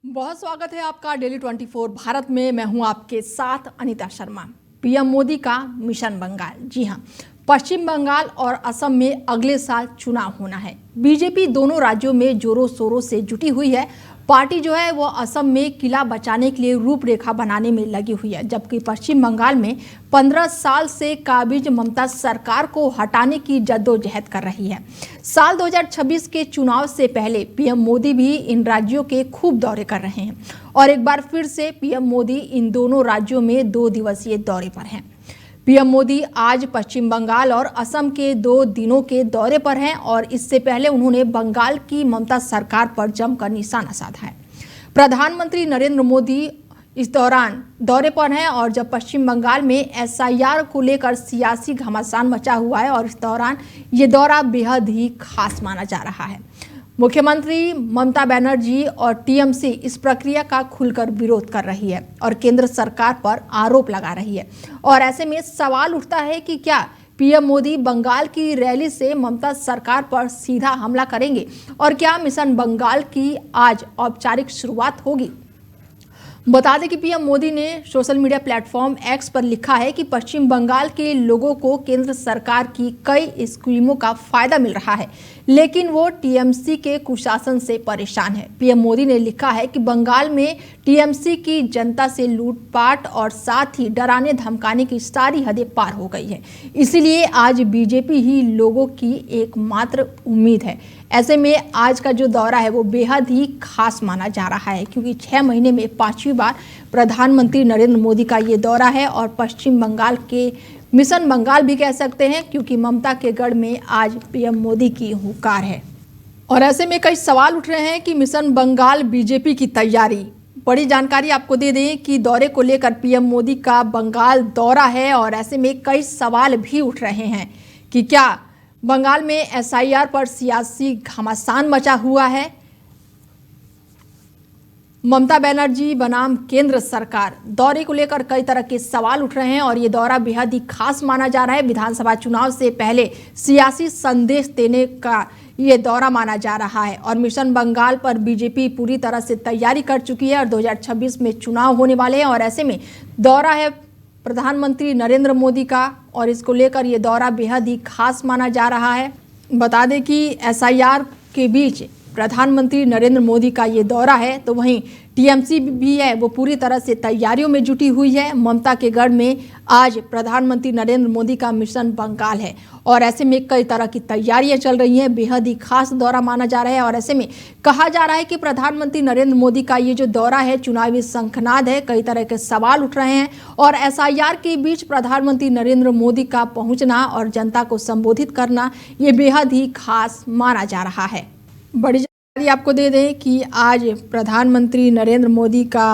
बहुत स्वागत है आपका डेली 24 भारत में। मैं हूं आपके साथ अनीता शर्मा। पीएम मोदी का मिशन बंगाल। जी हां, पश्चिम बंगाल और असम में अगले साल चुनाव होना है। बीजेपी दोनों राज्यों में जोरों शोरों से जुटी हुई है। पार्टी जो है वो असम में किला बचाने के लिए रूपरेखा बनाने में लगी हुई है, जबकि पश्चिम बंगाल में 15 साल से काबिज ममता सरकार को हटाने की जद्दोजहद कर रही है। साल 2026 के चुनाव से पहले पीएम मोदी भी इन राज्यों के खूब दौरे कर रहे हैं और एक बार फिर से पीएम मोदी इन दोनों राज्यों में 2 दिवसीय दौरे पर हैं। पीएम मोदी आज पश्चिम बंगाल और असम के 2 दिनों के दौरे पर हैं और इससे पहले उन्होंने बंगाल की ममता सरकार पर जमकर निशाना साधा है। प्रधानमंत्री नरेंद्र मोदी इस दौरान दौरे पर हैं और जब पश्चिम बंगाल में एसआईआर को लेकर सियासी घमासान मचा हुआ है और इस दौरान ये दौरा बेहद ही खास माना जा रहा है। मुख्यमंत्री ममता बनर्जी और टीएमसी इस प्रक्रिया का खुलकर विरोध कर रही है और केंद्र सरकार पर आरोप लगा रही है। और ऐसे में सवाल उठता है कि क्या पीएम मोदी बंगाल की रैली से ममता सरकार पर सीधा हमला करेंगे और क्या मिशन बंगाल की आज औपचारिक शुरुआत होगी। बता दें कि पीएम मोदी ने सोशल मीडिया प्लेटफॉर्म एक्स पर लिखा है कि पश्चिम बंगाल के लोगों को केंद्र सरकार की कई स्कीमों का फायदा मिल रहा है, लेकिन वो टीएमसी के कुशासन से परेशान है। पीएम मोदी ने लिखा है कि बंगाल में टीएमसी की जनता से लूटपाट और साथ ही डराने धमकाने की सारी हदें पार हो गई है। इसीलिए आज बीजेपी ही लोगों की एकमात्र उम्मीद है। ऐसे में आज का जो दौरा है वो बेहद ही खास माना जा रहा है, क्योंकि 6 महीने में 5वीं बार प्रधानमंत्री नरेंद्र मोदी का ये दौरा है और पश्चिम बंगाल के मिशन बंगाल भी कह सकते हैं, क्योंकि ममता के गढ़ में आज पीएम मोदी की हुंकार है। और ऐसे में कई सवाल उठ रहे हैं कि मिशन बंगाल बीजेपी की तैयारी। बड़ी जानकारी आपको दे दें कि दौरे को लेकर पीएम मोदी का बंगाल दौरा है और ऐसे में कई सवाल भी उठ रहे हैं कि क्या बंगाल में एसआईआर पर सियासी घमासान मचा हुआ है। ममता बनर्जी बनाम केंद्र सरकार दौरे को लेकर कई तरह के सवाल उठ रहे हैं और ये दौरा बेहद ही खास माना जा रहा है। विधानसभा चुनाव से पहले सियासी संदेश देने का ये दौरा माना जा रहा है और मिशन बंगाल पर बीजेपी पूरी तरह से तैयारी कर चुकी है और 2026 में चुनाव होने वाले हैं और ऐसे में दौरा है प्रधानमंत्री नरेंद्र मोदी का और इसको लेकर ये दौरा बेहद ही खास माना जा रहा है। बता दें कि एसआईआर के बीच प्रधानमंत्री नरेंद्र मोदी का ये दौरा है, तो वहीं टीएमसी भी है वो पूरी तरह से तैयारियों में जुटी हुई है। ममता के गढ़ में आज प्रधानमंत्री नरेंद्र मोदी का मिशन बंगाल है और ऐसे में कई तरह की तैयारियां चल रही हैं। बेहद ही खास दौरा माना जा रहा है और ऐसे में कहा जा रहा है कि प्रधानमंत्री नरेंद्र मोदी का ये जो दौरा है चुनावी शंखनाद है। कई तरह के सवाल उठ रहे हैं और एसआईआर के बीच प्रधानमंत्री नरेंद्र मोदी का पहुंचना और जनता को संबोधित करना ये बेहद ही खास माना जा रहा है। बड़ी जानकारी आपको दे दें कि आज प्रधानमंत्री नरेंद्र मोदी का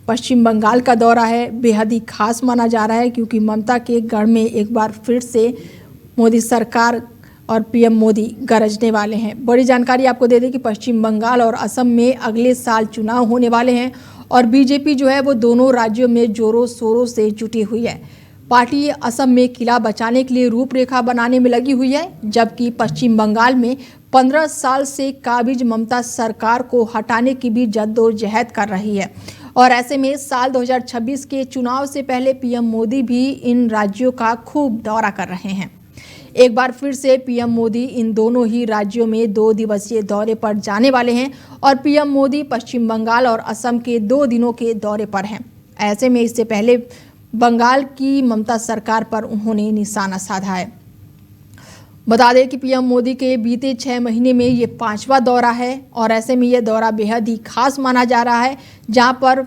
पश्चिम बंगाल का दौरा है बेहद ही खास माना जा रहा है, क्योंकि ममता के गढ़ में एक बार फिर से मोदी सरकार और पीएम मोदी गरजने वाले हैं। बड़ी जानकारी आपको दे दें कि पश्चिम बंगाल और असम में अगले साल चुनाव होने वाले हैं और बीजेपी जो है वो दोनों राज्यों में जोरों शोरों से जुटी हुई है। पार्टी असम में किला बचाने के लिए रूपरेखा बनाने में लगी हुई है, जबकि पश्चिम बंगाल में 15 साल से काबिज ममता सरकार को हटाने की भी जद्दोजहद कर रही है और ऐसे में साल 2026 के चुनाव से पहले पीएम मोदी भी इन राज्यों का खूब दौरा कर रहे हैं। एक बार फिर से पीएम मोदी इन दोनों ही राज्यों में 2 दिवसीय दौरे पर जाने वाले हैं और पीएम मोदी पश्चिम बंगाल और असम के 2 दिनों के दौरे पर हैं। ऐसे में इससे पहले बंगाल की ममता सरकार पर उन्होंने निशाना साधा है। बता दें कि पीएम मोदी के बीते 6 महीने में ये 5वां दौरा है और ऐसे में ये दौरा बेहद ही खास माना जा रहा है, जहां पर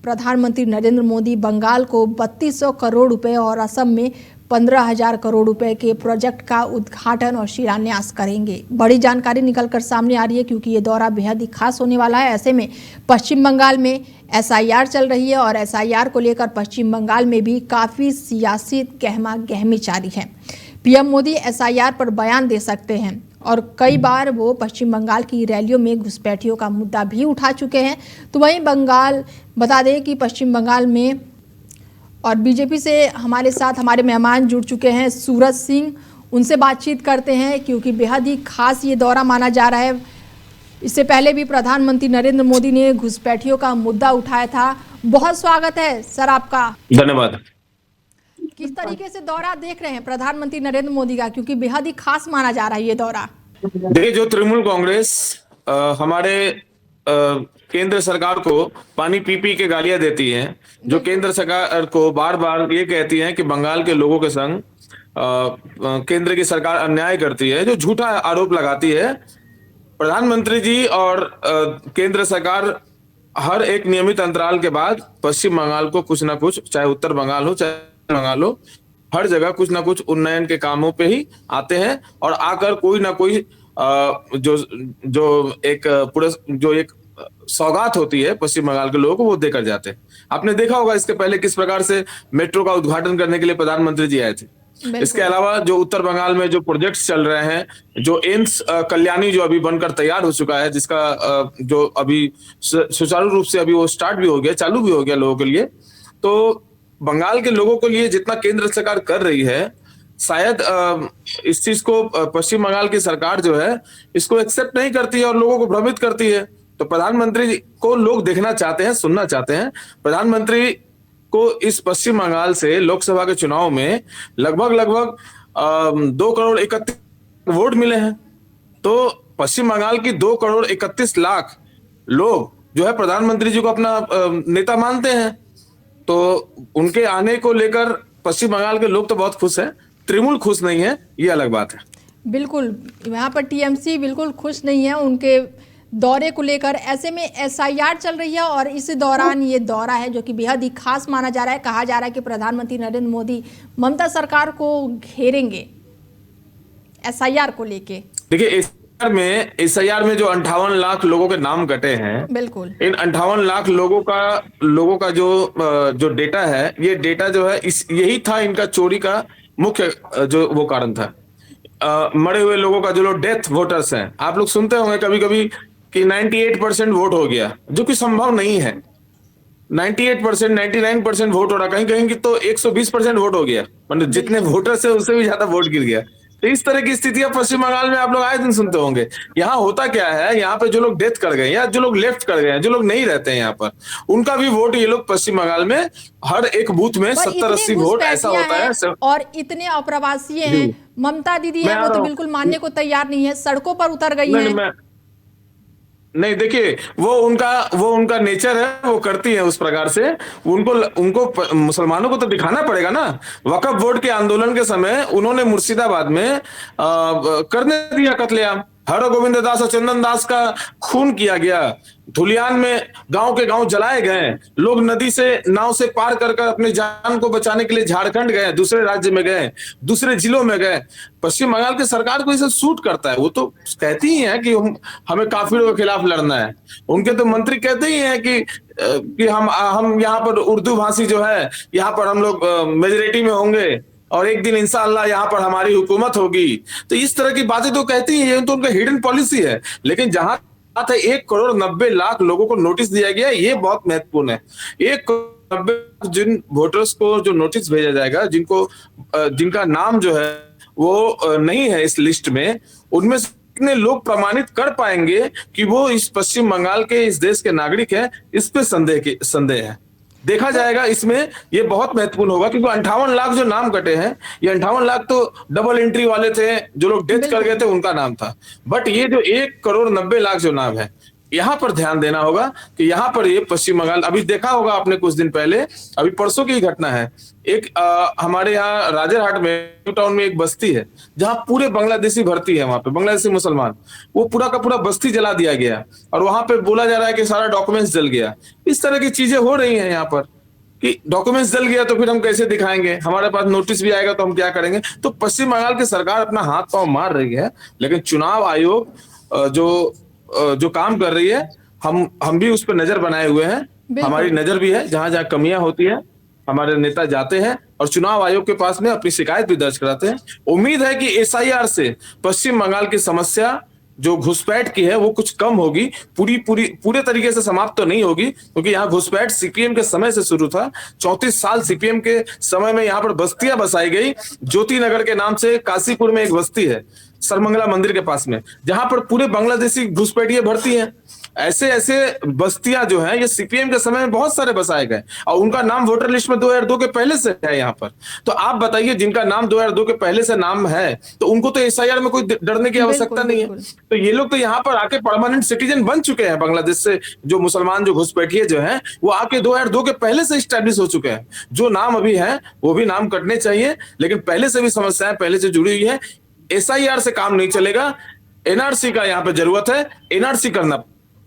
प्रधानमंत्री नरेंद्र मोदी बंगाल को 3200 करोड़ रुपए और असम में 15,000 करोड़ रुपए के प्रोजेक्ट का उद्घाटन और शिलान्यास करेंगे। बड़ी जानकारी निकलकर सामने आ रही है, क्योंकि ये दौरा बेहद ही खास होने वाला है। ऐसे में पश्चिम बंगाल में एसआईआर चल रही है और एसआईआर को लेकर पश्चिम बंगाल में भी काफ़ी सियासी गहमा गहमी जारी है। पीएम मोदी एसआईआर पर बयान दे सकते हैं और कई बार वो पश्चिम बंगाल की रैलियों में घुसपैठियों का मुद्दा भी उठा चुके हैं। तो वहीं बंगाल बता दें कि पश्चिम बंगाल में और बीजेपी से हमारे साथ हमारे मेहमान जुड़ चुके हैं सूरज सिंह, उनसे बातचीत करते हैं क्योंकि बेहद ही खास ये दौरा माना जा रहा है। इससे पहले भी प्रधानमंत्री नरेंद्र मोदी ने घुसपैठियों का मुद्दा उठाया था। बहुत स्वागत है सर आपका। धन्यवाद। किस तरीके से दौरा देख रहे हैं प्रधानमंत्री नरेंद्र मोदी का, क्योंकि बेहद ही खास माना जा रहा है ये दौरा? देखिए, जो तृणमूल कांग्रेस हमारे केंद्र सरकार को पानी पी पी के गालियां देती है, जो केंद्र सरकार को बार बार ये कहती है कि बंगाल के लोगों के संग केंद्र की सरकार अन्याय करती है, जो झूठा आरोप लगाती है, प्रधानमंत्री जी और केंद्र सरकार हर एक नियमित अंतराल के बाद पश्चिम बंगाल को कुछ ना कुछ, चाहे उत्तर बंगाल हो चाहे बंगाल हो, हर जगह कुछ ना कुछ उन्नयन के कामों पे ही आते हैं और आकर कोई ना कोई जो एक सौगात होती है पश्चिम बंगाल के लोगों को, वो देकर जाते हैं। आपने देखा होगा इसके पहले किस प्रकार से मेट्रो का उद्घाटन करने के लिए प्रधानमंत्री जी आए थे। इसके अलावा जो उत्तर बंगाल में जो प्रोजेक्ट्स चल रहे हैं, जो एम्स कल्याणी जो अभी बनकर तैयार हो चुका है, जिसका जो अभी सुचारू रूप से अभी वो स्टार्ट भी हो गया, चालू भी हो गया लोगों के लिए, तो बंगाल के लोगों के लिए जितना केंद्र सरकार कर रही है, शायद इस चीज को पश्चिम बंगाल की सरकार जो है इसको एक्सेप्ट नहीं करती है और लोगों को भ्रमित करती है। तो प्रधानमंत्री को लोग देखना चाहते हैं, सुनना चाहते हैं। प्रधानमंत्री को इस पश्चिम बंगाल से लोकसभा के चुनाव में लगभग 2 करोड़ 31 वोट मिले हैं। तो पश्चिम बंगाल की 2 करोड़ 31 लाख लोग जो है प्रधानमंत्री जी को अपना नेता मानते हैं। तो उनके आने को लेकर पश्चिम बंगाल के लोग तो बहुत खुश हैं, तृणमूल खुश नहीं है, ये अलग बात है। बिल्कुल, यहाँ पर टीएमसी बिल्कुल खुश नहीं है उनके दौरे को लेकर। ऐसे में एसआईआर चल रही है और इस दौरान ये दौरा है जो कि बेहद ही खास माना जा रहा है। कहा जा रहा है कि प्रधानमंत्री नरेंद्र मोदी ममता सरकार को घेरेंगे एसआईआर को लेके। देखिए, एसआईआर में जो 58 लाख लोगों के नाम कटे हैं, बिल्कुल, इन 58 लाख लोगों का जो डेटा है, ये डेटा जो है यही था इनका चोरी का मुख्य जो वो कारण था। मरे हुए लोगों का जो लोग डेथ वोटर्स हैं, आप लोग सुनते होंगे कभी कभी कि 98% वोट हो गया, जो कि संभव नहीं है। 98% 99% वोट हो रहा, कहीं कहीं की तो 120% वोट हो गया, मतलब जितने वोटर्स है उससे भी ज्यादा वोट गिर गया। तो इस तरह की स्थितियां पश्चिम बंगाल में आप लोग आए दिन सुनते होंगे। यहाँ होता क्या है, यहाँ पे जो लोग डेथ कर गए या जो लोग लेफ्ट कर गए हैं, जो लोग नहीं रहते हैं यहाँ पर, उनका भी वोट ये लोग पश्चिम बंगाल में हर एक बूथ में 70-80 वोट ऐसा होता है। और इतने अप्रवासी हैं, ममता दीदी है वो तो बिल्कुल मानने को तैयार नहीं है, सड़कों पर उतर गई है। नहीं, देखिए, वो उनका नेचर है, वो करती है उस प्रकार से। उनको मुसलमानों को तो दिखाना पड़ेगा ना। वक्फ बोर्ड के आंदोलन के समय उन्होंने मुर्शिदाबाद में करने दिया कत्लेआम। हर गोविंद दास और चंदन दास का खून किया गया। धुलियान में गांव के गांव जलाए गए। लोग नदी से नाव से पार कर अपने जान को बचाने के लिए झारखंड गए, दूसरे राज्य में गए, दूसरे जिलों में गए। पश्चिम बंगाल की सरकार को इसे सूट करता है। वो तो कहती ही है कि हमें काफिरों के खिलाफ लड़ना है। उनके तो मंत्री कहते ही हैं कि हम यहाँ पर उर्दू भाषी जो है, यहाँ पर हम लोग मेजोरिटी में होंगे और एक दिन इंशाअल्लाह यहाँ पर हमारी हुकूमत होगी। तो इस तरह की बातें तो कहती हैं, ये तो उनका हिडन पॉलिसी है। लेकिन जहां 1 करोड़ 90 लाख लोगों को नोटिस दिया गया, ये बहुत महत्वपूर्ण है। 1 करोड़ 90 जिन वोटर्स को जो नोटिस भेजा जाएगा, जिनका नाम जो है वो नहीं है इस लिस्ट में, उनमें से कितने लोग प्रमाणित कर पाएंगे कि वो इस पश्चिम बंगाल के, इस देश के नागरिक हैं, इस पे संदेह है। देखा जाएगा इसमें, ये बहुत महत्वपूर्ण होगा, क्योंकि 58 लाख जो नाम कटे हैं, ये 58 लाख तो डबल एंट्री वाले थे, जो लोग डेथ कर गए थे उनका नाम था। बट ये जो 1 करोड़ 90 लाख जो नाम है, यहाँ पर ध्यान देना होगा कि यहाँ पर ये पश्चिम बंगाल, अभी देखा होगा आपने कुछ दिन पहले, अभी परसों की घटना है, एक हमारे यहाँ राजेरहाट में, न्यू टाउन में एक बस्ती है जहाँ पूरे बांग्लादेशी भर्ती है। वहां पे बांग्लादेशी मुसलमान, वो पूरा का पूरा बस्ती जला दिया गया और वहां पे बोला जा रहा है कि सारा डॉक्यूमेंट्स जल गया। इस तरह की चीजें हो रही हैं यहाँ पर कि डॉक्यूमेंट्स जल गया तो फिर हम कैसे दिखाएंगे, हमारे पास नोटिस भी आएगा तो हम क्या करेंगे। तो पश्चिम बंगाल की सरकार अपना हाथ पांव मार रही है, लेकिन चुनाव आयोग जो काम कर रही है, हम भी उस पर नजर बनाए हुए हैं। हमारी नजर भी है, जहां जहां कमियां होती है हमारे नेता जाते हैं और चुनाव आयोग के पास में अपनी शिकायत भी दर्ज कराते हैं। उम्मीद है कि एसआईआर से पश्चिम बंगाल की समस्या जो घुसपैठ की है वो कुछ कम होगी, पूरे तरीके से समाप्त तो नहीं होगी, क्योंकि यहाँ घुसपैठ सीपीएम के समय से शुरू था। 34 साल सीपीएम के समय में यहाँ पर बस्तियां बसाई गई। ज्योति नगर के नाम से काशीपुर में एक बस्ती है, सरमंगला मंदिर के पास में, जहां पर पूरे बांग्लादेशी घुसपैठिए भर्ती हैं। ऐसे ऐसे बस्तियां जो हैं, ये सीपीएम के समय में बहुत सारे बसाए गए और उनका नाम वोटर लिस्ट में 2002 के पहले से है यहाँ पर। तो आप बताइए, जिनका नाम 2002 के पहले से नाम है, तो उनको तो एसआईआर में कोई डरने की आवश्यकता नहीं है। तो ये लोग तो यहाँ पर आके परमानेंट सिटीजन बन चुके हैं। बांग्लादेश से जो मुसलमान जो घुसपैठिए जो हैं, वो आके 2002 के पहले से स्टैब्लिश हो चुके हैं। जो नाम अभी है वो भी नाम कटने चाहिए, लेकिन पहले से भी समस्याएं पहले से जुड़ी हुई है। एसआईआर से काम नहीं चलेगा, एनआरसी का यहाँ पे जरूरत है, एनआरसी करना।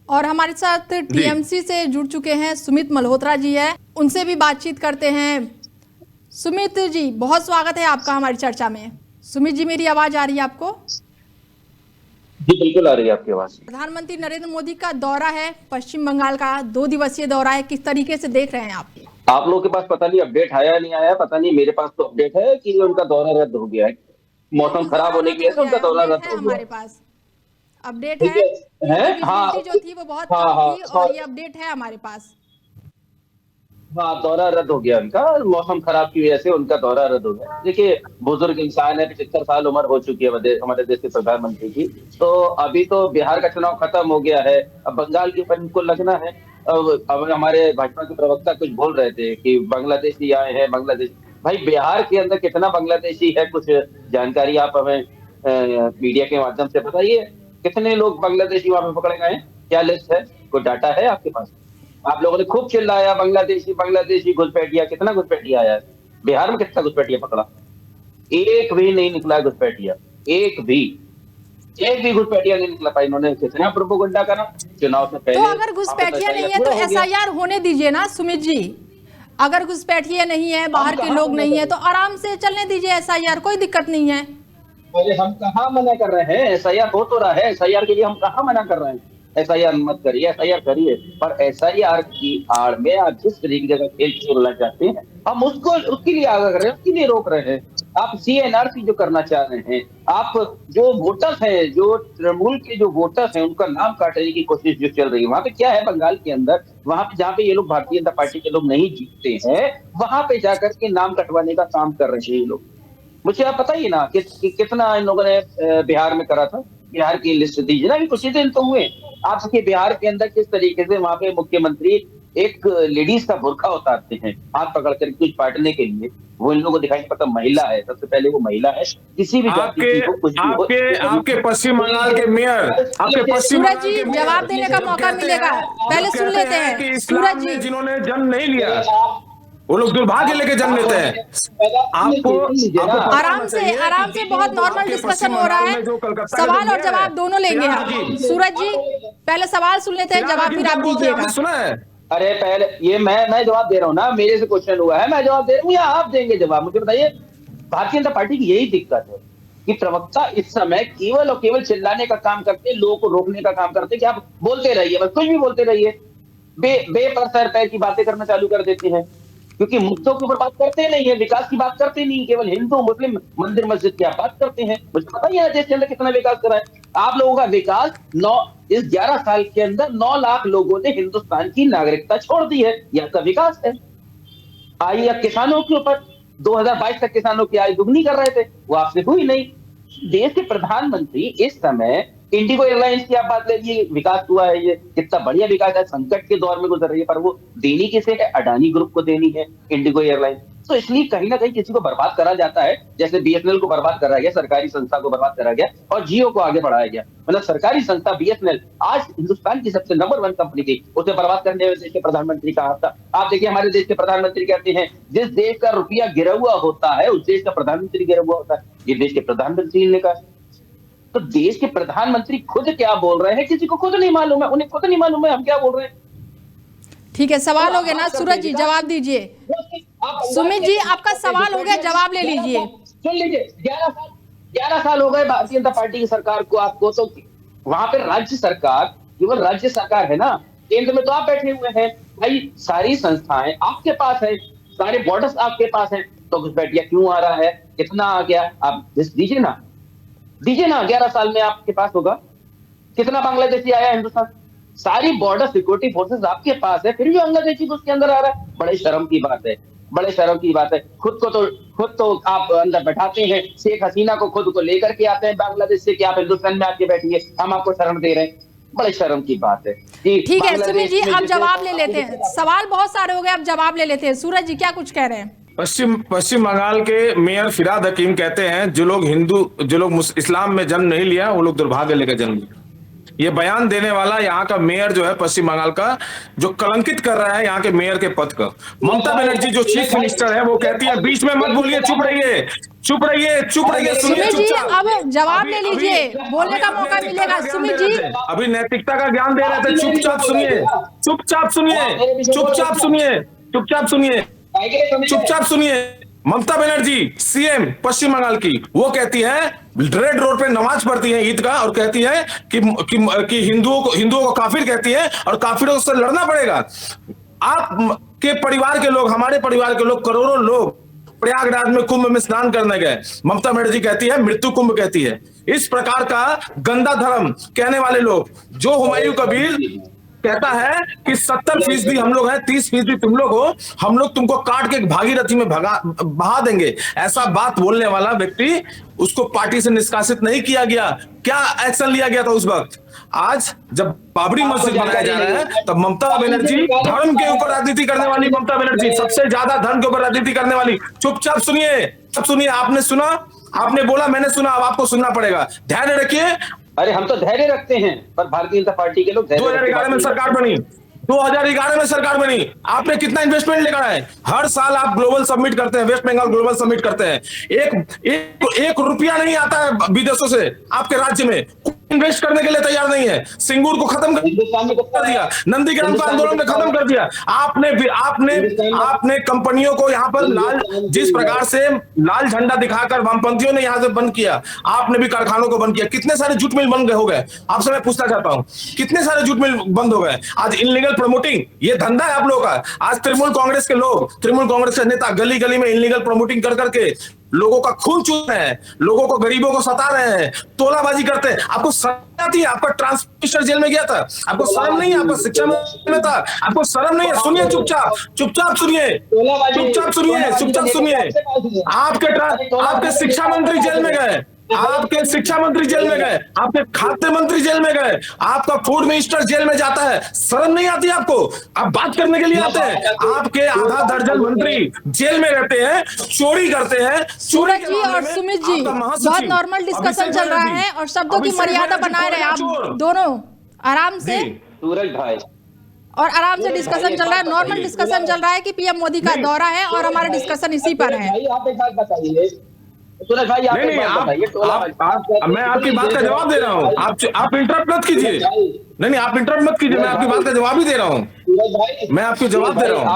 और हमारे साथ टीएमसी से जुड़ चुके हैं सुमित मल्होत्रा जी है, उनसे भी बातचीत करते हैं। सुमित जी, बहुत स्वागत है आपका हमारी चर्चा में। सुमित जी, मेरी आवाज आ रही है आपको? जी बिल्कुल आ रही है आपकी आवाज। प्रधानमंत्री नरेंद्र मोदी का दौरा है पश्चिम बंगाल का, 2 दिवसीय दौरा है, किस तरीके से देख रहे हैं आप लोगों के पास पता नहीं अपडेट आया नहीं आया, पता नहीं। मेरे पास तो अपडेट है कि उनका दौरा रद्द हो गया है। मौसम खराब होने की वजह से उनका दौरा रद्द हो गया। हमारे पास अपडेट है। हाँ, जो थी वो बहुत कम थी और ये अपडेट है हमारे पास। हाँ, दौरा रद्द हो गया उनका, मौसम खराब की वजह से उनका दौरा रद्द हो गया। देखिए, बुजुर्ग इंसान है, 75 साल उम्र हो चुकी है हमारे देश के प्रधानमंत्री की। तो अभी तो बिहार का चुनाव खत्म हो गया है, अब बंगाल के ऊपर इनको लगना है। अब हमारे भाजपा के प्रवक्ता कुछ बोल रहे थे कि बांग्लादेशी आए हैं, बांग्लादेश। भाई, बिहार के अंदर कितना बांग्लादेशी है, कुछ जानकारी आप हमें मीडिया के माध्यम से बताइए। कितने लोग बांग्लादेशी वहां पे पकड़े गए हैं, क्या लिस्ट है, कोई डाटा है आपके पास? आप लोगों ने खूब चिल्लाया बांग्लादेशी बांग्लादेशी घुसपैठिया, कितना घुसपैठिया आया है बिहार में? कितना घुसपैठिया पकड़ा? एक भी नहीं निकला घुसपैठिया, एक भी घुसपैठिया नहीं निकला पाई। इन्होंने कितना प्रोपेगेंडा करा चुनाव से पहले। तो अगर घुसपैठिया नहीं है तो एसआईआर होने दीजिए ना सुमित जी। अगर घुसपैठिया नहीं है, बाहर के लोग नहीं है, तो आराम से चलने दीजिए एसआईआर, कोई दिक्कत नहीं है। अरे हम कहाँ मना कर रहे हैं, एसआईआर हो तो रहा है। एसआईआर के लिए हम कहाँ मना कर रहे हैं? एसआईआर मत करिए, एसआईआर करिए, पर एसआईआर की आड़ में आप जिस तरीके का खेल खेलना चाहते हैं, हम उसको उसके लिए आगे कर रहे हैं, उसके लिए रोक रहे हैं। आप सीएनआरसी जो करना चाह रहे हैं, आप जो वोटर्स हैं, जो तृणमूल के जो वोटर्स हैं, उनका नाम काटने की कोशिश जो चल रही है। वहां पे क्या है बंगाल के अंदर, वहां पे जहाँ पे ये लोग भारतीय जनता पार्टी के लोग नहीं जीतते हैं, वहां पे जाकर के नाम कटवाने का काम कर रहे हैं ये लोग। मुझे आप बताइए ना कि कितना इन लोगों ने बिहार में करा था। बिहार की लिस्ट दीजिए ना, कुछ ही दिन तो हुए। आप देखिए बिहार के अंदर किस तरीके से वहां पे मुख्यमंत्री एक लेडीज का बुर्का उतारते हैं हाथ पकड़ कर कुछ बांटने के लिए। वो इन लोगों को दिखाई पड़ता महिला है, सबसे पहले वो महिला है, किसी भी जाति की हो, कुछ भी हो। आपके पश्चिम बंगाल के मेयर, आपके पश्चिम सूरज जी, जवाब देने का मौका मिलेगा, पहले सुन लेते हैं। सूरज जी, जिन्होंने जन्म नहीं लिया वो लोग दुर्भाग्य लेके जन्म लेते हैं। आपको आराम से बहुत नॉर्मल डिस्कशन हो रहा है, सवाल और जवाब दोनों लेंगे हम। सूरज जी, पहले सवाल सुन लेते हैं, जवाब फिर आप दीजिएगा। सुना है? अरे पहले ये मैं जवाब दे रहा हूँ ना, मेरे से क्वेश्चन हुआ है, मैं जवाब दे रहा हूँ या आप देंगे जवाब? मुझे बताइए। भारतीय जनता पार्टी की यही दिक्कत है कि प्रवक्ता इस समय केवल और केवल चिल्लाने का काम करते, लोगों को रोकने का काम करते कि आप बोलते रहिए, बस कुछ भी बोलते रहिए। बेपर सर पैर की बातें करना चालू कर देते हैं, क्योंकि मुद्दों के ऊपर बात करते नहीं है, विकास की बात करते नहीं, केवल हिंदू मुस्लिम मंदिर मस्जिद की बात करते हैं। मुझे पता ही है देश के अंदर कितना विकास करा है आप लोगों का। विकास इस 11 साल के अंदर 9 लाख लोगों ने हिंदुस्तान की नागरिकता छोड़ दी है, यह का विकास है। आइए अब किसानों के ऊपर, 2022 तक किसानों की आय दुगनी कर रहे थे, वो आपसे हुई नहीं। देश के प्रधानमंत्री इस समय इंडिगो एयरलाइंस की आप बात ले लीजिए, विकास हुआ है, ये कितना बढ़िया विकास है, संकट के दौर में गुजर रही है, पर वो देनी किसे है? अडानी ग्रुप को देनी है इंडिगो एयरलाइंस। तो इसलिए कहीं ना कहीं किसी को बर्बाद करा जाता है, जैसे बीएसएनएल को बर्बाद करा गया, सरकारी संस्था को बर्बाद करा गया और जियो को आगे बढ़ाया गया। मतलब सरकारी संस्था बीएसएनएल आज हिंदुस्तान की सबसे नंबर 1 कंपनी थी, उसे बर्बाद करने में देश के प्रधानमंत्री का हाथ था। आप देखिए हमारे देश के प्रधानमंत्री कहते हैं जिस देश का रुपया गिरा हुआ होता है उस देश का प्रधानमंत्री गिरा हुआ होता है, ये देश के प्रधानमंत्री ने कहा। तो देश के प्रधानमंत्री खुद क्या बोल रहे हैं किसी को खुद नहीं मालूम है, उन्हें खुद नहीं मालूम है हम क्या बोल रहे हैं। ठीक है, सवाल हो गया ना सूरज जी, जवाब दीजिए। सुमित जी, आपका सवाल हो गया, जवाब ले लीजिए। सुन लीजिए, 11 साल हो गए भारतीय जनता पार्टी की सरकार को। आपको तो वहां पे राज्य सरकार, केवल राज्य सरकार है ना, केंद्र में तो आप बैठे हुए हैं भाई। सारी संस्थाएं आपके पास है, सारे बॉर्डर्स आपके पास है, तो घुसपैठिया क्यों आ रहा है, कितना आ गया, आप दीजिए ना। 11 साल में आपके पास होगा कितना बांग्लादेशी आया हिंदुस्तान? सारी बॉर्डर सिक्योरिटी फोर्सेस आपके पास है, फिर भी बांग्लादेशी उसके अंदर आ रहा है। बड़े शर्म की बात है, बड़े शर्म की बात है। खुद तो आप अंदर बैठाते हैं, शेख हसीना को खुद को लेकर के आते हैं बांग्लादेश से कि आप हिंदुस्तान में आके बैठिए, हम आपको शरण दे रहे हैं। बड़े शर्म की बात है। ठीक है सुमित जी, अब जवाब ले लेते हैं, सवाल बहुत सारे हो गए, अब जवाब ले लेते हैं। सूरज जी क्या कुछ कह रहे हैं? पश्चिम बंगाल के मेयर फिराद हकीम कहते हैं जो लोग इस्लाम में जन्म नहीं लिया वो लोग दुर्भाग्य लेकर जन्म लिया। ये बयान देने वाला यहाँ का मेयर जो है पश्चिम बंगाल का, जो कलंकित कर रहा है यहाँ के मेयर के पद का। ममता बनर्जी जो चीफ मिनिस्टर है वो कहती है बीच में मत बोलिए, चुप रहिए, चुप रहिए, चुप रहिए, सुनिए चुपचाप। अब जवाब ले लीजिए, बोलने का मौका मिलेगा। सुमित जी अभी नैतिकता का ज्ञान दे रहे थे, चुपचाप सुनिए, चुपचाप सुनिए, चुपचाप सुनिए, चुपचाप सुनिए, चुपचाप सुनिए। ममता बनर्जी सीएम पश्चिम बंगाल की, वो कहती है रेड रोड पे नमाज पढ़ती है ईद का और कहती है कि हिंदुओं को काफिर कहती है और काफिरों से लड़ना पड़ेगा। आपके परिवार के लोग, हमारे परिवार के लोग, करोड़ों लोग प्रयागराज में कुंभ में स्नान करने गए, ममता बनर्जी कहती है मृत्यु कुंभ कहती है। इस प्रकार का गंदा धर्म कहने वाले लोग, जो हुमायूं कबीर कहता है कि 70% हम लोग हैं, 30% तुम लोग हो, हम लोग तुमको काट के भागीरथी में बहा देंगे, ऐसा बात बोलने वाला व्यक्ति, उसको पार्टी से निष्कासित नहीं किया गया। क्या एक्शन लिया गया था उस वक्त? आज जब बाबरी मस्जिद बनाया जा रहा है तब ममता बनर्जी, धर्म के ऊपर राजनीति करने वाली ममता बनर्जी, सबसे ज्यादा धर्म के ऊपर राजनीति करने वाली। चुपचाप सुनिए, सब सुनिए। आपने सुना, आपने बोला, मैंने सुना, अब आपको सुनना पड़ेगा। ध्यान रखिए। अरे हम तो धैर्य रखते हैं, पर भारतीय जनता पार्टी के लोग 2011 में सरकार बनी, 2011 में सरकार बनी, आपने कितना इन्वेस्टमेंट लेकर आए? हर साल आप ग्लोबल सबमिट करते हैं, वेस्ट बंगाल ग्लोबल सबमिट करते हैं, एक रुपया नहीं आता है विदेशों से आपके राज्य में, इन्वेस्ट करने के लिए तैयार नहीं है। सिंगूर को खत्म कर दिया, नंदीग्राम का आंदोलन ने खत्म कर दिया। आपने कंपनियों को यहाँ पर जिस प्रकार से लाल झंडा दिखाकर वामपंथियों ने यहाँ से बंद किया, आपने भी कारखानों को बंद किया। कितने सारे जूट मिल बंद हो गए? आपसे मैं पूछना चाहता हूँ, कितने सारे जूट मिल बंद हो गए? आज इनलीगल प्रमोटिंग, ये धंधा है आप लोगों का। आज तृणमूल कांग्रेस के लोग, तृणमूल कांग्रेस के नेता गली गली में इनलीगल प्रमोटिंग कर करके लोगों का खून चूस रहे हैं, लोगों को, गरीबों को सता रहे हैं, तोलाबाजी करते हैं। आपको शर्म आती है? आपका ट्रांसमिनिस्टर जेल में गया था, आपको शर्म नहीं है? आपका शिक्षा मंत्री में था, आपको शर्म नहीं है? सुनिए, चुपचाप, चुपचाप सुनिए, चुपचाप सुनिए, चुपचाप सुनिए। आपके शिक्षा मंत्री जेल में गए, आपके शिक्षा मंत्री जेल में गए, आपके खाद्य मंत्री जेल में गए, आपका फूड मिनिस्टर जेल में जाता है। शर्म नहीं आती आपको? आप बात करने के लिए आते हैं। आपके आधा दर्जन मंत्री जेल में रहते हैं, चोरी करते हैं। सूरज जी और सुमित जी, बहुत नॉर्मल डिस्कशन चल रहा है और शब्दों की मर्यादा बनाए रहे आप दोनों, आराम से। सूरज भाई, और आराम से डिस्कशन चल रहा है, नॉर्मल डिस्कशन चल रहा है कि पीएम मोदी का दौरा है और हमारा डिस्कसन इसी पर है। आप एक बात बताइए सूरज भाई, आप नहीं, मैं आपकी बात का जवाब दे रहा हूँ, आप इंटरप्ट मत कीजिए। नहीं, आप इंटरप्ट मत कीजिए, मैं आपकी बात का जवाब ही दे रहा हूँ, मैं आपको जवाब दे रहा हूँ।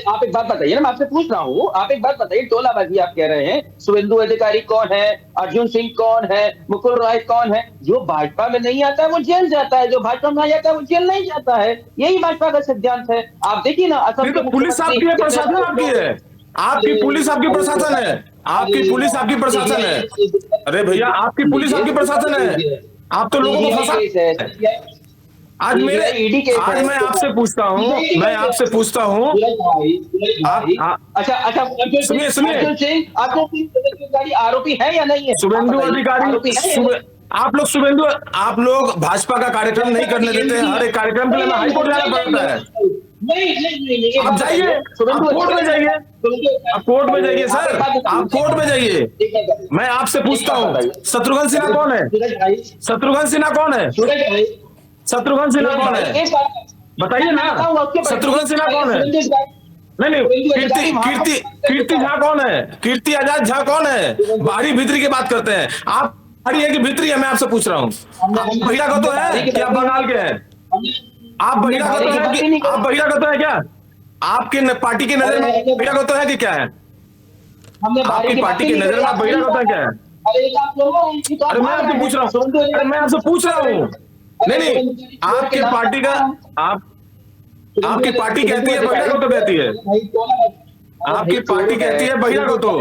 आप एक बात बताइए ना, मैं आपसे पूछ रहा हूँ, आप एक बात बताइए। टोलाबाजी आप कह रहे हैं, शुभेंदु अधिकारी कौन है, अर्जुन सिंह कौन है, मुकुल रॉय कौन है? जो भाजपा में नहीं आता है वो जेल जाता है, जो भाजपा में आ जाता है वो जेल नहीं जाता है। यही भाजपा का सिद्धांत है। आप देखिए ना, असम तो पुलिस आपकी है, प्रशासन आपकी है, आपकी पुलिस आपकी प्रशासन है, आपकी पुलिस आपकी प्रशासन है। अरे भैया, आपकी पुलिस आपकी प्रशासन है, आप तो लोगों को फंसा। आज मैं आपसे पूछता हूँ, अच्छा सुनिए, आरोपी है या नहीं है? शुभेंदु अधिकारी, आप लोग भाजपा का कार्यक्रम नहीं करने देते हैं। हर एक कार्यक्रम के लिए हमें हाईकोर्ट जाना पड़ता है। नहीं, आप जाइए, कोर्ट में जाइए, आप कोर्ट में जाइए सर, आप कोर्ट में जाइए। मैं आपसे पूछता हूँ, शत्रुघ्न सिन्हा कौन है? शत्रुघ्न सिन्हा कौन है? शत्रुघ्न सिन्हा कौन है? बताइए ना, शत्रुघ्न सिन्हा कौन है? नहीं, कीर्ति झा कौन है? कीर्ति आजाद झा कौन है? बाहरी भीतरी की बात करते हैं आप, बाहरी है कि भीतरी है? मैं आपसे पूछ रहा हूँ। आप बहिरागत तो है कि आप बंगाल के हैं? आप बहिरागत तो है कि आप बहिरागत तो है क्या? आपके पार्टी की नजर में बहिरागत तो है कि क्या है? आपकी पार्टी की नजर में बहिरागत है क्या है? अरे मैं आपसे पूछ रहा हूँ, अरे मैं आपसे पूछ रहा हूँ। नहीं, आपके पार्टी का, आपकी पार्टी कहती है बहिरागत तो कहती है, आपकी पार्टी कहती है बहिरागत तो।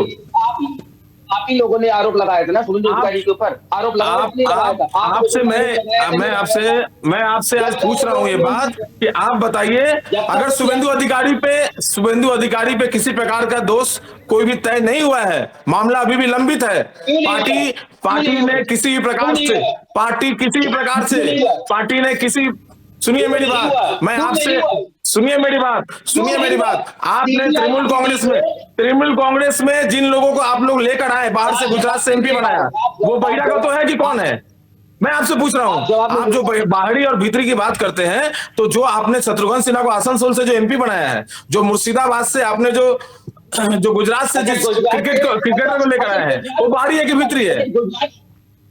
आप ही लोगों ने आरोप लगाया था ना शुभेंदु अधिकारी के ऊपर, आरोप लगाया था आपसे मैं आपसे आज पूछ रहा हूं ये बात कि आप बताइए, अगर शुभेंदु अधिकारी पे किसी प्रकार का दोष कोई भी तय नहीं हुआ है, मामला अभी भी लंबित है, पार्टी ने किसी भी प्रकार से पार्टी ने किसी, सुनिए मेरी बात, मैं आपसे सुनिए मेरी बात, आपने तृणमूल कांग्रेस में जिन लोगों को आप लोग लेकर आए, बाहर से गुजरात से एमपी बनाया, वो बहिरागत तो है कि कौन है? मैं आपसे पूछ रहा हूं, आप जो बाहरी और भीतरी की बात करते हैं, तो जो आपने शत्रुघ्न सिन्हा को आसनसोल से जो एमपी बनाया है, जो मुर्शिदाबाद से आपने जो गुजरात से जिस क्रिकेटर को लेकर आए हैं, वो बाहरी है कि भीतरी है?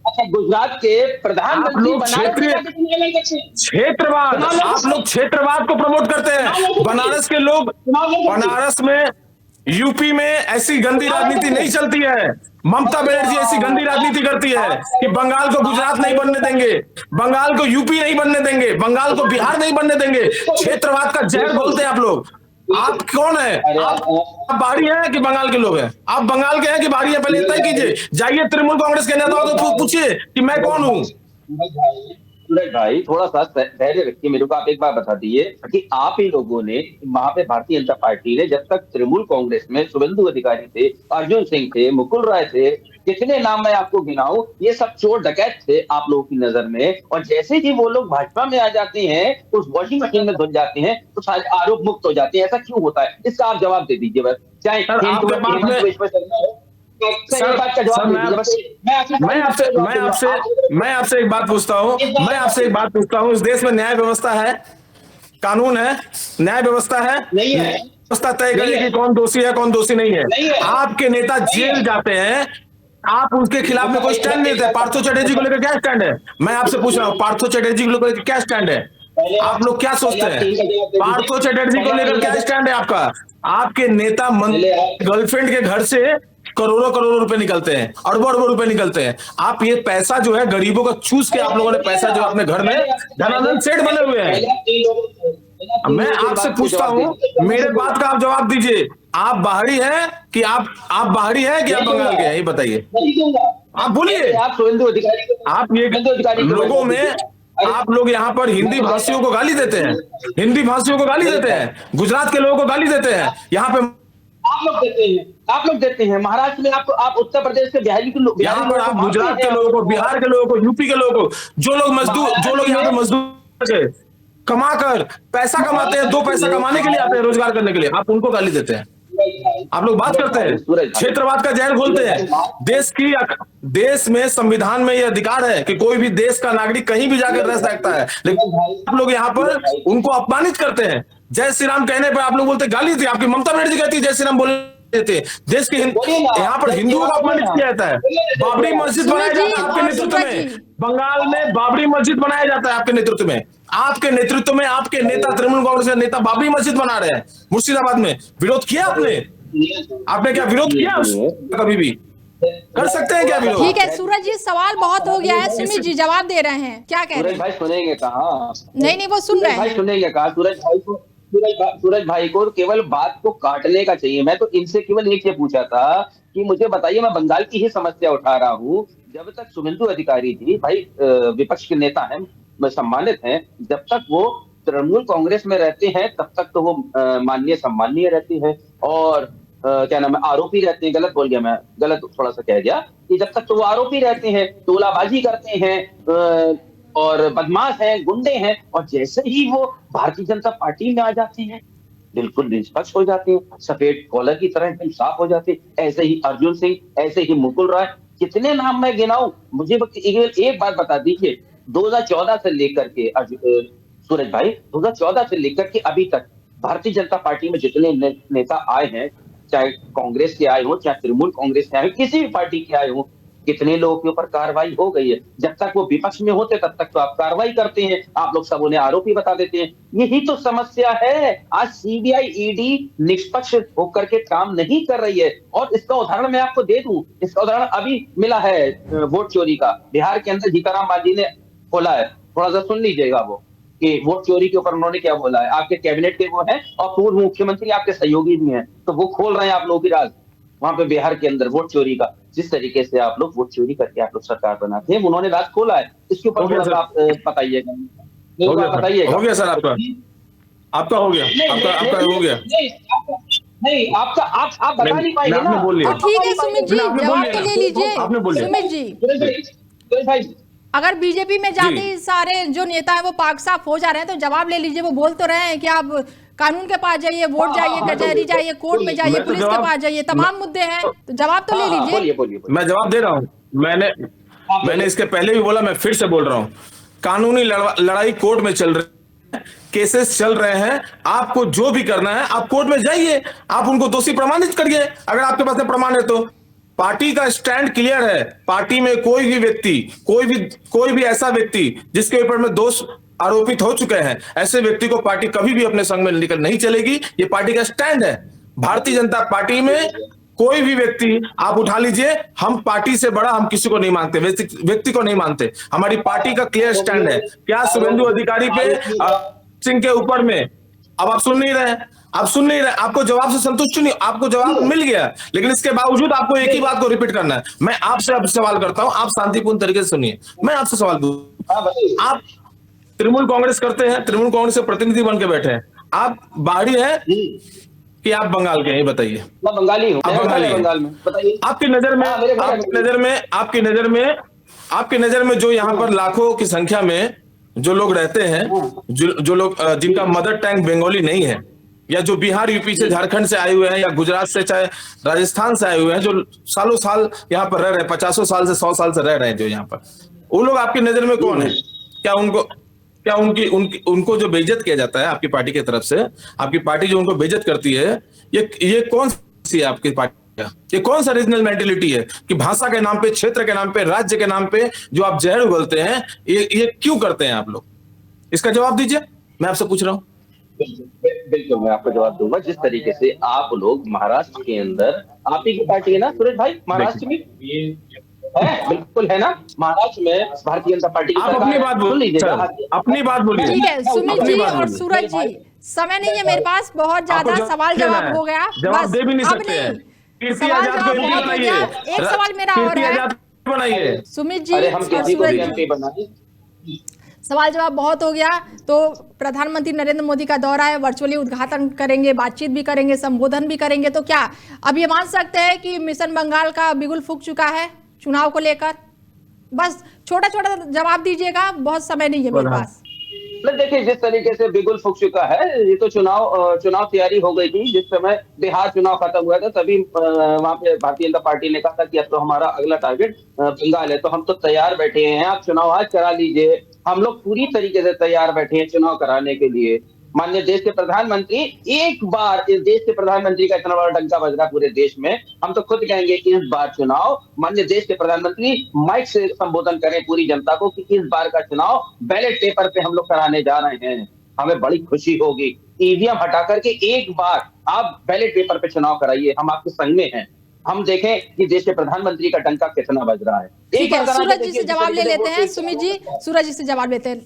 अच्छा, गुजरात के प्रधानमंत्री क्षेत्रवाद, आप लोग क्षेत्रवाद को प्रमोट करते हैं। बनारस में, यूपी में ऐसी गंदी राजनीति नहीं चलती है। ममता बनर्जी ऐसी गंदी राजनीति करती है कि बंगाल को गुजरात नहीं बनने देंगे, बंगाल को यूपी नहीं बनने देंगे, बंगाल को बिहार नहीं बनने देंगे। क्षेत्रवाद का जहर बोलते हैं आप लोग। आप कौन है? आप बाहरी हैं कि बंगाल के लोग हैं? आप बंगाल के हैं कि बाहरी हैं? पहले तय कीजिए। जाइए तृणमूल कांग्रेस के नेताओं को पूछिए कि मैं कौन हूं। सूरज भाई, थोड़ा सा धैर्य रखिए, मेरे को आप एक बार बता दीजिए कि आप ही लोगों ने वहां पे भारतीय जनता पार्टी ने, जब तक तृणमूल कांग्रेस में शुभेंदु अधिकारी थे, अर्जुन सिंह थे, मुकुल राय थे, कितने नाम मैं आपको गिनाऊं, ये सब चोर डकैत थे आप लोगों की नजर में। और जैसे ही वो लोग भाजपा में आ जाते हैं, उस वॉशिंग मशीन में धुल जाते हैं, तो सारे आरोप मुक्त हो जाते हैं। ऐसा क्यों होता है? इसका आप जवाब दे दीजिए बस। चाहे मैं आपसे एक बात पूछता हूँ, इस देश में न्याय व्यवस्था है, कानून है, न्याय व्यवस्था है? नहीं है। व्यवस्था तय करे कि कौन दोषी है कौन दोषी नहीं है। आपके नेता जेल जाते हैं, आप उनके खिलाफ में कोई स्टैंड नहीं लेते। पार्थो चटर्जी को लेकर क्या स्टैंड है? मैं आपसे पूछ रहा हूँ, पार्थो चटर्जी को लेकर क्या स्टैंड है? आप लोग क्या सोचते हैं? पार्थो चटर्जी को लेकर क्या स्टैंड है आपका? आपके नेता गर्लफ्रेंड के घर से करोड़ों रुपए निकलते हैं, अरबों रुपए निकलते हैं। आप ये पैसा जो है गरीबों का चूस के आप लोगों ने पैसा जो अपने घर में धनानंद सेठ बने हुए हैं। मैं आपसे पूछता हूँ, मेरे बात का आप जवाब दीजिए। आप बाहरी हैं कि आप बाहरी हैं कि आप बंगाल के हैं? ये बताइए, आप बोलिए। आप ये लोगों में, आप लोग यहाँ पर हिंदी भाषियों को गाली देते हैं, गुजरात के लोगों को गाली देते हैं। यहाँ पे आप लोग देते हैं महाराष्ट्र में, आप उत्तर प्रदेश के बिहारी के लोग, यहाँ पर आप गुजरात के लोगों को, बिहार के लोगों को, यूपी के लोगों को, जो लोग यहाँ पे मजदूर कमाकर पैसा कमाते हैं, 2 पैसा कमाने के लिए आते हैं, रोजगार करने के लिए, आप उनको गाली देते हैं। आप लोग बात करते हैं, क्षेत्रवाद का जहर घोलते हैं। देश में संविधान में यह अधिकार है कि कोई भी देश का नागरिक कहीं भी जाकर रह सकता है, लेकिन आप लोग यहाँ पर उनको अपमानित करते हैं। जय श्री राम कहने पर आप लोग बोलते गाली थी, आपकी ममता बनर्जी कहती है जय श्री राम बोल देते। देश के यहाँ पर हिंदुओं को अपमानित किया जाता है। बाबरी मस्जिद बनाया जाता है आपके नेतृत्व में, बंगाल में बाबरी मस्जिद बनाया जाता है आपके नेतृत्व में। आपके नेतृत्व में आपके नेता, तृणमूल कांग्रेस के नेता बाबरी मस्जिद बना रहे हैं मुर्शिदाबाद में। विरोध किया आपने क्या विरोध किया कभी भी? कर सकते हैं क्या विरोध? ठीक है सूरज जी, सवाल बहुत हो गया है। सुमित जी जवाब दे रहे हैं, क्या कह रहे हैं? भाई सुनेंगे कहा? नहीं वो सुन रहे हैं। सुनेंगे कहा? सूरज भाई को केवल बात को काटने का चाहिए। मैं तो इनसे केवल एक ये पूछा था कि मुझे बताइए, मैं बंगाल की ही समस्या उठा रहा हूँ। जब तक शुभेंदु अधिकारी जी भाई विपक्ष के नेता हैं, सम्मानित हैं, जब तक वो तृणमूल कांग्रेस में रहते हैं तब तक तो वो माननीय सम्माननीय रहते हैं और क्या नाम है, आरोपी रहते हैं। गलत बोल गया मैं, गलत थोड़ा सा कह गया कि जब तक तो वो आरोपी रहते हैं, तोलाबाजी करते हैं और बदमाश हैं, गुंडे हैं। और जैसे ही वो भारतीय जनता पार्टी में आ जाते हैं, बिल्कुल निष्पक्ष हो जाते हैं, सफेद कॉलर की तरह एकदम साफ हो जाते हैं। ऐसे ही अर्जुन सिंह, ऐसे ही मुकुल राय, कितने नाम मैं गिनाऊं? मुझे एक बात बता दीजिए, 2014 से लेकर के सूरज भाई, 2014 से लेकर के अभी तक भारतीय जनता पार्टी में जितने नेता आए हैं, चाहे कांग्रेस के आए हो, चाहे तृणमूल कांग्रेस के आए हो, किसी भी पार्टी के आए हो, कितने लोगों के ऊपर कार्रवाई हो गई है। जब तक वो विपक्ष में होते तब तक तो आप कार्रवाई करते हैं, आप लोग सब उन्हें आरोपी बता देते हैं। यही तो समस्या है। आज सीबीआई ईडी निष्पक्ष होकर के काम नहीं कर रही है। और इसका उदाहरण मैं आपको दे दूं, इसका उदाहरण अभी मिला है वोट चोरी का। बिहार के अंदर जीतनराम मांझी ने खोला है, थोड़ा सा सुन लीजिएगा वो कि वोट चोरी के ऊपर उन्होंने क्या बोला है। आपके कैबिनेट के वो हैं और पूर्व मुख्यमंत्री आपके सहयोगी भी हैं, तो वो खोल रहे हैं आप लोगों की राज वहां पे बिहार के अंदर वोट चोरी का। जिस तरीके से आप लोग वोट चोरी करके आप लोग सरकार बनाते हैं, उन्होंने राज खोला है, इसके ऊपर हो गया थोड़ा सा सर, आप बताइएगा, हो गया बताइएगा। हो गया सर, आपका आपका हो गया, आपका हो गया। नहीं, आपका आप बता नहीं पाएंगे आपने ना। बोल लिया। तो ठीक है सुमित जी, आपने बोल जवाब लिया तो ना। ले लीजिए। आपने बोल लिया। सुमित जी, सुरेश भाई, अगर बीजेपी में जाते जी। ही सारे जो नेता है वो पाक साफ हो जा रहे हैं तो जवाब ले लीजिए। वो बोल तो रहे हैं कि आप कानून के पास जाइए, वोट जाइए, कचहरी जाइए, कोर्ट में जाइए, मैं तो पुलिस के जवाब पास जाइए, तमाम मुद्दे हैं, तो जवाब तो ले लीजिए। बोलिए बोलिए। मैं जवाब दे रहा हूँ। मैंने इसके पहले भी बोला, मैं फिर से बोल रहा हूँ, कानूनी लड़ाई कोर्ट में चल रही है, केसेस चल रहे हैं। आपको जो भी करना है आप कोर्ट में जाइए, आप उनको दोषी प्रमाणित करिए अगर आपके पास में प्रमाण है तो। पार्टी का स्टैंड क्लियर है। पार्टी में कोई भी व्यक्ति, कोई भी ऐसा व्यक्ति जिसके ऊपर में दोष आरोपित हो चुके हैं, ऐसे व्यक्ति को पार्टी कभी भी अपने संग में लेकर नहीं चलेगी। ये पार्टी का स्टैंड है। भारतीय जनता पार्टी में कोई भी व्यक्ति आप उठा लीजिए, हम पार्टी से बड़ा हम किसी को नहीं मानते, व्यक्ति को नहीं मानते। हमारी पार्टी का क्लियर स्टैंड है। क्या शुभेंदु अधिकारी पे सिंह के ऊपर में अब आप सुन नहीं रहे, आपको जवाब से संतुष्टि नहीं, आपको जवाब मिल गया, लेकिन इसके बावजूद आपको एक ही बात को रिपीट करना है। मैं आपसे अब सवाल करता हूं, आप शांतिपूर्ण तरीके से सुनिए। मैं आपसे सवाल पूछूं, आप तृणमूल कांग्रेस करते हैं, तृणमूल कांग्रेस के प्रतिनिधि बन के बैठे हैं, आप बाहरी हैं कि आप बंगाल के हैं, ये बताइए। मैं बंगाली हूँ, आप बंगाली हैं। बंगाल में, बताइए। आपकी नजर में जो यहाँ पर लाखों की संख्या में जो लोग रहते हैं, जो लोग जिनका मदर टंग बंगाली नहीं है, या जो बिहार, यूपी से, झारखंड से आए हुए हैं, या गुजरात से, चाहे राजस्थान से आए हुए हैं, जो सालों साल यहाँ पर रह रहे हैं, 50 साल से 100 साल से रह रहे हैं जो यहाँ पर, वो लोग आपकी नजर में कौन है? क्या उनको जो बेइज्जत किया जाता है आपकी पार्टी की तरफ से, आपकी पार्टी जो उनको बेइज्जत करती है, ये कौन सी है आपकी पार्टी? ये कौन सा रीजनल मेंटेलिटी है कि भाषा के नाम पे, क्षेत्र के नाम पे, राज्य के नाम पे जो आप जहर उगलते हैं, ये क्यों करते हैं आप लोग? इसका जवाब दीजिए, मैं आपसे पूछ रहा हूँ। बिल्कुल मैं आपको जवाब दूंगा। जिस तरीके से आप लोग महाराष्ट्र के अंदर, आप ही की पार्टी है ना सुरेश भाई, महाराष्ट्र में है, बिल्कुल है ना, महाराष्ट्र में भारतीय जनता पार्टी की आप अपनी बात बोलिए, अपनी बात बोलिए। ठीक है सुमित जी और सूरज जी, समय नहीं है मेरे पास, बहुत ज्यादा सवाल जवाब हो गया, जवाब दे भी नहीं सकते हैं। सवाल जवाब बहुत हो गया। एक सवाल मेरा और है बनाइए सुमित जी और सूरज जी, सवाल जवाब बहुत हो गया। तो प्रधानमंत्री नरेंद्र मोदी का दौरा है, वर्चुअली उद्घाटन करेंगे, बातचीत भी करेंगे, संबोधन भी करेंगे, तो क्या अब ये मान सकते हैं कि मिशन बंगाल का बिगुल फूंक चुका है चुनाव को लेकर? बस छोटा छोटा जवाब दीजिएगा, बहुत समय नहीं है मेरे पास। देखिए, जिस तरीके से बिगुल फूंक चुका है, ये तो चुनाव तैयारी हो गई थी। जिस समय बिहार चुनाव खत्म हुआ था, तभी वहां पे भारतीय जनता पार्टी ने कहा था कि अब तो हमारा अगला टारगेट बंगाल है, तो हम तो तैयार बैठे हैं, आप चुनाव आज करा लीजिए। हम लोग पूरी तरीके से तैयार बैठे हैं चुनाव कराने के लिए। माननीय देश के प्रधानमंत्री, एक बार इस देश के प्रधानमंत्री का इतना बड़ा डंका बज रहा पूरे देश में, हम तो खुद कहेंगे कि इस बार चुनाव माननीय देश के प्रधानमंत्री माइक से संबोधन करें पूरी जनता को कि इस बार का चुनाव बैलेट पेपर पे हम लोग कराने जा रहे हैं, हमें बड़ी खुशी होगी। ईवीएम हटा करके एक बार आप बैलेट पेपर पे चुनाव कराइए, हम आपके संग में हैं। हम देखें कि देश के प्रधानमंत्री का डंका कितना बज रहा है। ठीक है, सूरज जी से जवाब ले लेते हैं। सुमित जी, सूरज जी से जवाब लेते हैं।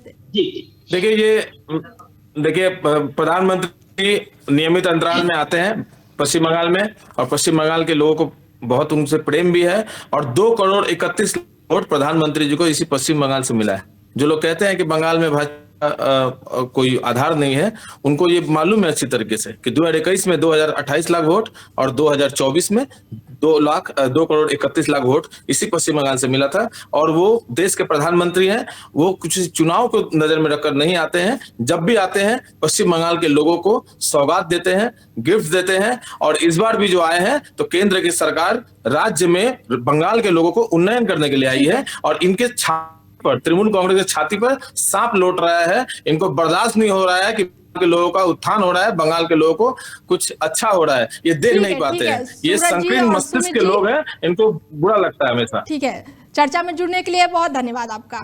देखिए, प्रधानमंत्री नियमित अंतराल में आते हैं पश्चिम बंगाल में, और पश्चिम बंगाल के लोगों को बहुत उनसे प्रेम भी है, और 2,31,00,000 वोट प्रधानमंत्री जी को इसी पश्चिम बंगाल से मिला है। जो लोग कहते हैं कि बंगाल में भाजपा कोई आधार नहीं है, उनको ये मालूम है अच्छी तरीके से कि 2021 में 2,28 लाख वोट और 2024 में 2,31,00,000 वोट इसी पश्चिम बंगाल से मिला था। और वो देश के प्रधानमंत्री हैं, वो कुछ चुनाव को नजर में रखकर नहीं आते हैं। जब भी आते हैं पश्चिम बंगाल के लोगों को सौगात देते हैं, गिफ्ट देते हैं, और इस बार भी जो आए हैं तो केंद्र की सरकार राज्य में बंगाल के लोगों को उन्नयन करने के लिए आई है, और इनके पर तृणमूल कांग्रेस की छाती पर सांप लौट रहा है। इनको बर्दाश्त नहीं हो रहा है कि के लोगों का उत्थान हो रहा है, बंगाल के लोगों को कुछ अच्छा हो रहा है, ये देख नहीं पाते हैं। ये संकीर्ण मस्तिष्क के लोग हैं, इनको बुरा लगता है हमेशा। ठीक है, चर्चा में जुड़ने के लिए बहुत धन्यवाद आपका।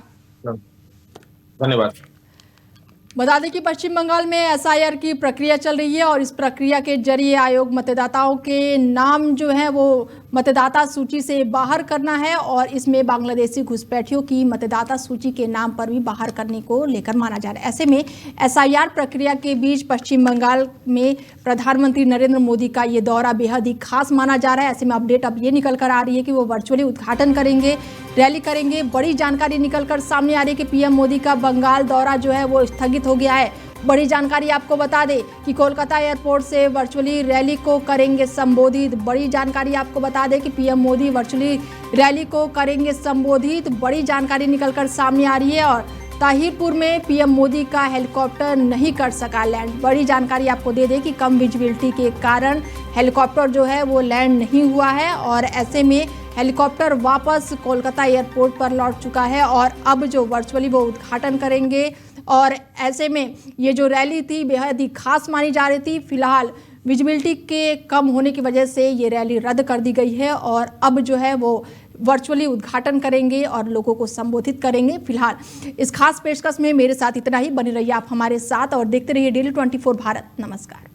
धन्यवाद। बता दें कि पश्चिम बंगाल में एसआईआर की प्रक्रिया चल रही है, और इस प्रक्रिया के जरिए आयोग मतदाताओं के नाम जो है वो मतदाता सूची से बाहर करना है और इसमें बांग्लादेशी घुसपैठियों की मतदाता सूची के नाम पर भी बाहर करने को लेकर माना जा रहा है। ऐसे में एसआईआर प्रक्रिया के बीच पश्चिम बंगाल में प्रधानमंत्री नरेंद्र मोदी का ये दौरा बेहद ही खास माना जा रहा है। ऐसे में अपडेट अब ये निकल कर आ रही है कि वो वर्चुअली उद्घाटन करेंगे, रैली करेंगे। बड़ी जानकारी निकल कर सामने आ रही है कि पीएम मोदी का बंगाल दौरा जो है वो स्थगित हो गया है। बड़ी जानकारी आपको बता दें कि कोलकाता एयरपोर्ट से वर्चुअली रैली को करेंगे संबोधित। बड़ी जानकारी आपको बता दें कि पीएम मोदी वर्चुअली रैली को करेंगे संबोधित। बड़ी जानकारी निकलकर सामने आ रही है और ताहिरपुर में पीएम मोदी का हेलीकॉप्टर नहीं कर सका लैंड। बड़ी जानकारी आपको दे दें कि कम विजिबिलिटी के कारण हेलीकॉप्टर जो है वो लैंड नहीं हुआ है और ऐसे में हेलीकॉप्टर वापस कोलकाता एयरपोर्ट पर लौट चुका है और अब जो वर्चुअली वो उद्घाटन करेंगे। और ऐसे में ये जो रैली थी बेहद ही खास मानी जा रही थी। फिलहाल विजिबिलिटी के कम होने की वजह से ये रैली रद्द कर दी गई है और अब जो है वो वर्चुअली उद्घाटन करेंगे और लोगों को संबोधित करेंगे। फिलहाल इस खास पेशकश में मेरे साथ इतना ही। बने रहिए आप हमारे साथ और देखते रहिए डेली 24 भारत। नमस्कार।